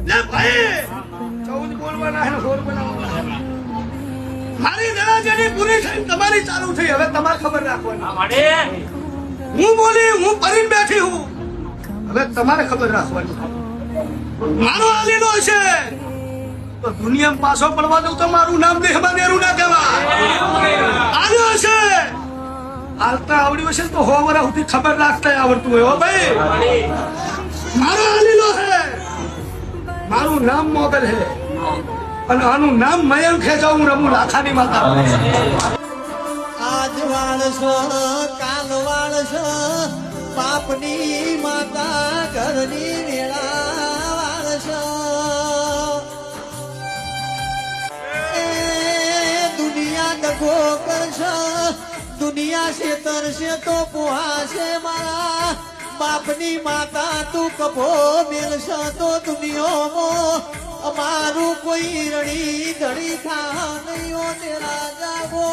લે ભાઈ 14 બોલવાના હે 16 બનાવવાના. મારી દરાજની પૂરી થઈ, તમારી ચાલુ થઈ. હવે તમારે ખબર રાખવાની. હું બોલી, હું પરીને બેઠી હું. હવે તમારે ખબર રાખવાની. મારો આલીનો છે તો દુનિયામાં પાછો પડવા દઉં તો મારું નામ દેહમાં નેરું ના કહેવાય. આવ્યો છે હાલતા આવડ્યું છે તો 100 વર્ષ સુધી ખબર રાખતા આવડતું હોય. હો ભાઈ, મારો આલીનો છે, મારું નામ મોગલ છે અને આનું નામ મયંક છે. જાઉં રમું લાખાની માતા. આજ વાળશો કાલ વાળશો બાપની માતા ઘરની વેળા વાળશો. દુનિયા દગો કરશો, દુનિયા છેતરશે તો પુહાશે મારા બાપની માતા. તું કભો મેલશો તો દુનિયામાં અમારું કોઈ રડી ધડી થા નહીં. ઓ તેરા જાગો